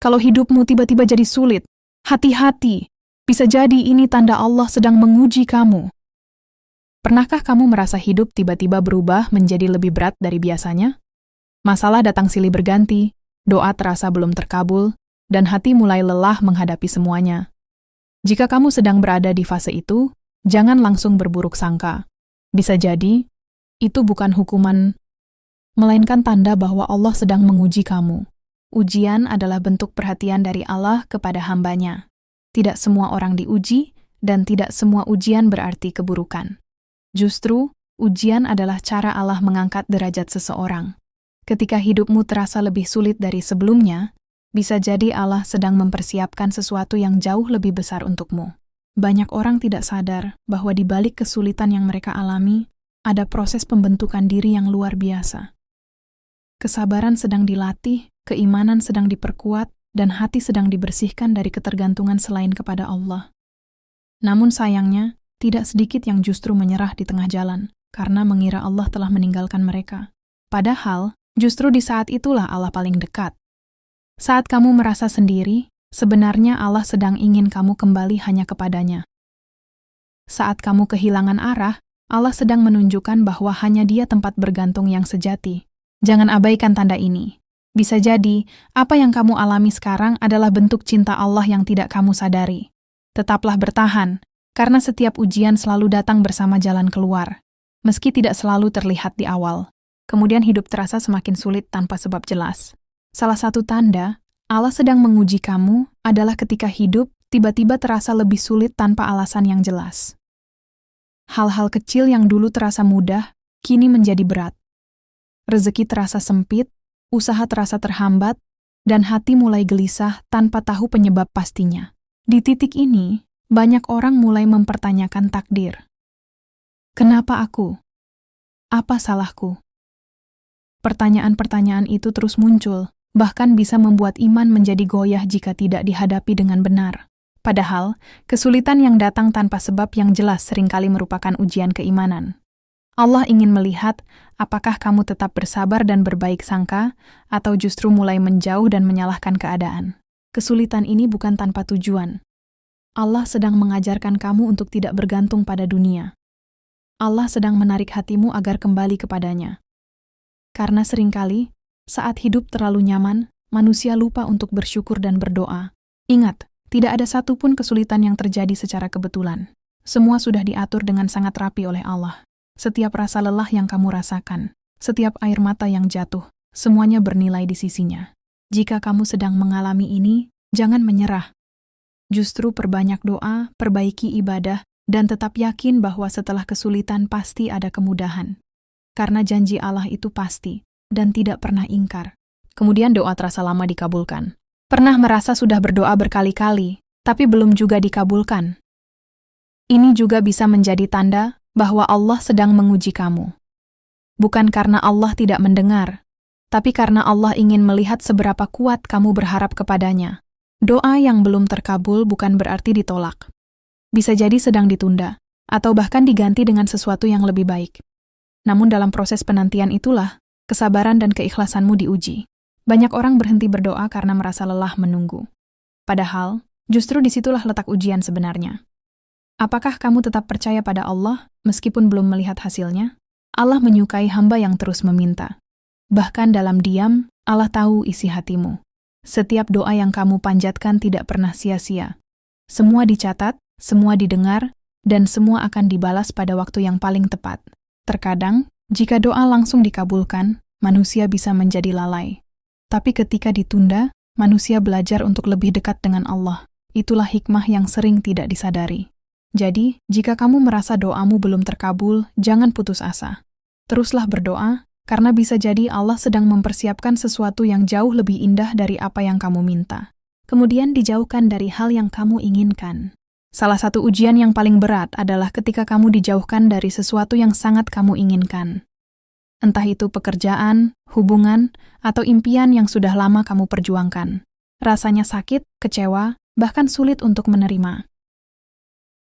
Kalau hidupmu tiba-tiba jadi sulit, hati-hati. Bisa jadi ini tanda Allah sedang menguji kamu. Pernahkah kamu merasa hidup tiba-tiba berubah menjadi lebih berat dari biasanya? Masalah datang silih berganti, doa terasa belum terkabul, dan hati mulai lelah menghadapi semuanya. Jika kamu sedang berada di fase itu, jangan langsung berburuk sangka. Bisa jadi, itu bukan hukuman, melainkan tanda bahwa Allah sedang menguji kamu. Ujian adalah bentuk perhatian dari Allah kepada hamba-Nya. Tidak semua orang diuji, dan tidak semua ujian berarti keburukan. Justru, ujian adalah cara Allah mengangkat derajat seseorang. Ketika hidupmu terasa lebih sulit dari sebelumnya, bisa jadi Allah sedang mempersiapkan sesuatu yang jauh lebih besar untukmu. Banyak orang tidak sadar bahwa di balik kesulitan yang mereka alami, ada proses pembentukan diri yang luar biasa. Kesabaran sedang dilatih, keimanan sedang diperkuat, dan hati sedang dibersihkan dari ketergantungan selain kepada Allah. Namun sayangnya, tidak sedikit yang justru menyerah di tengah jalan, karena mengira Allah telah meninggalkan mereka. Padahal, justru di saat itulah Allah paling dekat. Saat kamu merasa sendiri, sebenarnya Allah sedang ingin kamu kembali hanya kepada-Nya. Saat kamu kehilangan arah, Allah sedang menunjukkan bahwa hanya Dia tempat bergantung yang sejati. Jangan abaikan tanda ini. Bisa jadi, apa yang kamu alami sekarang adalah bentuk cinta Allah yang tidak kamu sadari. Tetaplah bertahan, karena setiap ujian selalu datang bersama jalan keluar, meski tidak selalu terlihat di awal. Kemudian hidup terasa semakin sulit tanpa sebab jelas. Salah satu tanda Allah sedang menguji kamu adalah ketika hidup tiba-tiba terasa lebih sulit tanpa alasan yang jelas. Hal-hal kecil yang dulu terasa mudah, kini menjadi berat. Rezeki terasa sempit, usaha terasa terhambat, dan hati mulai gelisah tanpa tahu penyebab pastinya. Di titik ini, banyak orang mulai mempertanyakan takdir. Kenapa aku? Apa salahku? Pertanyaan-pertanyaan itu terus muncul, bahkan bisa membuat iman menjadi goyah jika tidak dihadapi dengan benar. Padahal, kesulitan yang datang tanpa sebab yang jelas seringkali merupakan ujian keimanan. Allah ingin melihat apakah kamu tetap bersabar dan berbaik sangka, atau justru mulai menjauh dan menyalahkan keadaan. Kesulitan ini bukan tanpa tujuan. Allah sedang mengajarkan kamu untuk tidak bergantung pada dunia. Allah sedang menarik hatimu agar kembali kepada-Nya. Karena seringkali, saat hidup terlalu nyaman, manusia lupa untuk bersyukur dan berdoa. Ingat, tidak ada satupun kesulitan yang terjadi secara kebetulan. Semua sudah diatur dengan sangat rapi oleh Allah. Setiap rasa lelah yang kamu rasakan, setiap air mata yang jatuh, semuanya bernilai di sisinya. Jika kamu sedang mengalami ini, jangan menyerah. Justru perbanyak doa, perbaiki ibadah, dan tetap yakin bahwa setelah kesulitan pasti ada kemudahan. Karena janji Allah itu pasti, dan tidak pernah ingkar. Kemudian doa terasa lama dikabulkan. Pernah merasa sudah berdoa berkali-kali, tapi belum juga dikabulkan. Ini juga bisa menjadi tanda bahwa Allah sedang menguji kamu. Bukan karena Allah tidak mendengar, tapi karena Allah ingin melihat seberapa kuat kamu berharap kepada-Nya. Doa yang belum terkabul bukan berarti ditolak. Bisa jadi sedang ditunda, atau bahkan diganti dengan sesuatu yang lebih baik. Namun dalam proses penantian itulah, kesabaran dan keikhlasanmu diuji. Banyak orang berhenti berdoa karena merasa lelah menunggu. Padahal, justru disitulah letak ujian sebenarnya. Apakah kamu tetap percaya pada Allah meskipun belum melihat hasilnya? Allah menyukai hamba yang terus meminta. Bahkan dalam diam, Allah tahu isi hatimu. Setiap doa yang kamu panjatkan tidak pernah sia-sia. Semua dicatat, semua didengar, dan semua akan dibalas pada waktu yang paling tepat. Terkadang, jika doa langsung dikabulkan, manusia bisa menjadi lalai. Tapi ketika ditunda, manusia belajar untuk lebih dekat dengan Allah. Itulah hikmah yang sering tidak disadari. Jadi, jika kamu merasa doamu belum terkabul, jangan putus asa. Teruslah berdoa, karena bisa jadi Allah sedang mempersiapkan sesuatu yang jauh lebih indah dari apa yang kamu minta. Kemudian dijauhkan dari hal yang kamu inginkan. Salah satu ujian yang paling berat adalah ketika kamu dijauhkan dari sesuatu yang sangat kamu inginkan. Entah itu pekerjaan, hubungan, atau impian yang sudah lama kamu perjuangkan. Rasanya sakit, kecewa, bahkan sulit untuk menerima.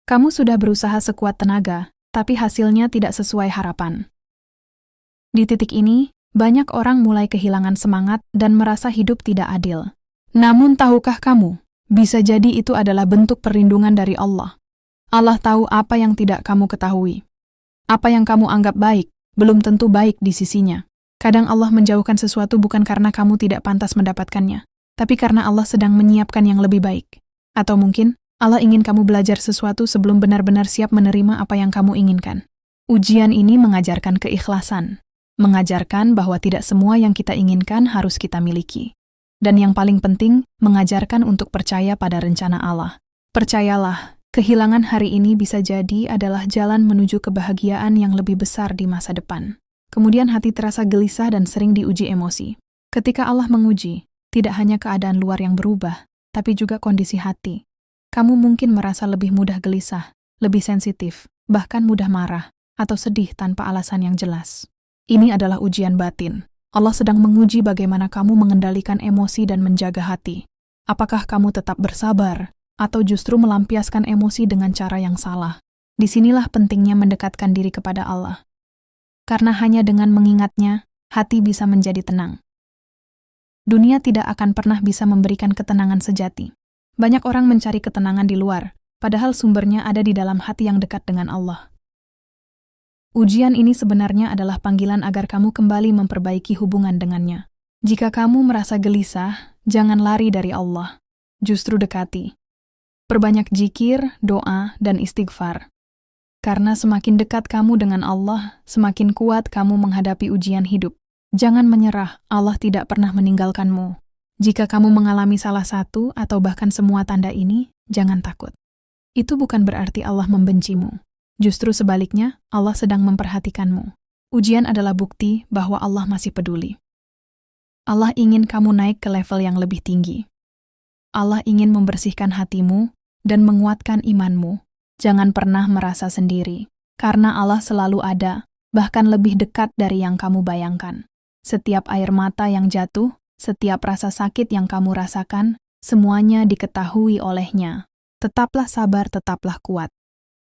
Kamu sudah berusaha sekuat tenaga, tapi hasilnya tidak sesuai harapan. Di titik ini, banyak orang mulai kehilangan semangat dan merasa hidup tidak adil. Namun tahukah kamu, bisa jadi itu adalah bentuk perlindungan dari Allah. Allah tahu apa yang tidak kamu ketahui. Apa yang kamu anggap baik, belum tentu baik di sisinya. Kadang Allah menjauhkan sesuatu bukan karena kamu tidak pantas mendapatkannya, tapi karena Allah sedang menyiapkan yang lebih baik. Atau mungkin, Allah ingin kamu belajar sesuatu sebelum benar-benar siap menerima apa yang kamu inginkan. Ujian ini mengajarkan keikhlasan, mengajarkan bahwa tidak semua yang kita inginkan harus kita miliki. Dan yang paling penting, mengajarkan untuk percaya pada rencana Allah. Percayalah, kehilangan hari ini bisa jadi adalah jalan menuju kebahagiaan yang lebih besar di masa depan. Kemudian hati terasa gelisah dan sering diuji emosi. Ketika Allah menguji, tidak hanya keadaan luar yang berubah, tapi juga kondisi hati. Kamu mungkin merasa lebih mudah gelisah, lebih sensitif, bahkan mudah marah, atau sedih tanpa alasan yang jelas. Ini adalah ujian batin. Allah sedang menguji bagaimana kamu mengendalikan emosi dan menjaga hati. Apakah kamu tetap bersabar, atau justru melampiaskan emosi dengan cara yang salah? Disinilah pentingnya mendekatkan diri kepada Allah. Karena hanya dengan mengingatnya, hati bisa menjadi tenang. Dunia tidak akan pernah bisa memberikan ketenangan sejati. Banyak orang mencari ketenangan di luar, padahal sumbernya ada di dalam hati yang dekat dengan Allah. Ujian ini sebenarnya adalah panggilan agar kamu kembali memperbaiki hubungan dengannya. Jika kamu merasa gelisah, jangan lari dari Allah. Justru dekati. Perbanyak zikir, doa, dan istighfar. Karena semakin dekat kamu dengan Allah, semakin kuat kamu menghadapi ujian hidup. Jangan menyerah, Allah tidak pernah meninggalkanmu. Jika kamu mengalami salah satu atau bahkan semua tanda ini, jangan takut. Itu bukan berarti Allah membencimu. Justru sebaliknya, Allah sedang memperhatikanmu. Ujian adalah bukti bahwa Allah masih peduli. Allah ingin kamu naik ke level yang lebih tinggi. Allah ingin membersihkan hatimu dan menguatkan imanmu. Jangan pernah merasa sendiri, karena Allah selalu ada, bahkan lebih dekat dari yang kamu bayangkan. Setiap air mata yang jatuh, setiap rasa sakit yang kamu rasakan, semuanya diketahui olehnya. Tetaplah sabar, tetaplah kuat.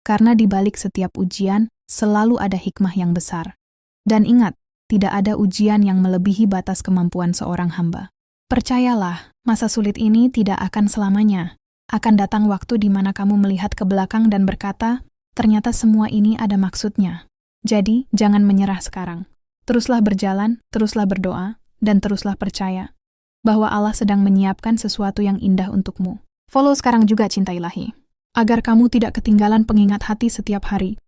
Karena di balik setiap ujian, selalu ada hikmah yang besar. Dan ingat, tidak ada ujian yang melebihi batas kemampuan seorang hamba. Percayalah, masa sulit ini tidak akan selamanya. Akan datang waktu di mana kamu melihat ke belakang dan berkata, ternyata semua ini ada maksudnya. Jadi, jangan menyerah sekarang. Teruslah berjalan, teruslah berdoa, dan teruslah percaya bahwa Allah sedang menyiapkan sesuatu yang indah untukmu. Follow sekarang juga Cinta Ilahi, agar kamu tidak ketinggalan pengingat hati setiap hari.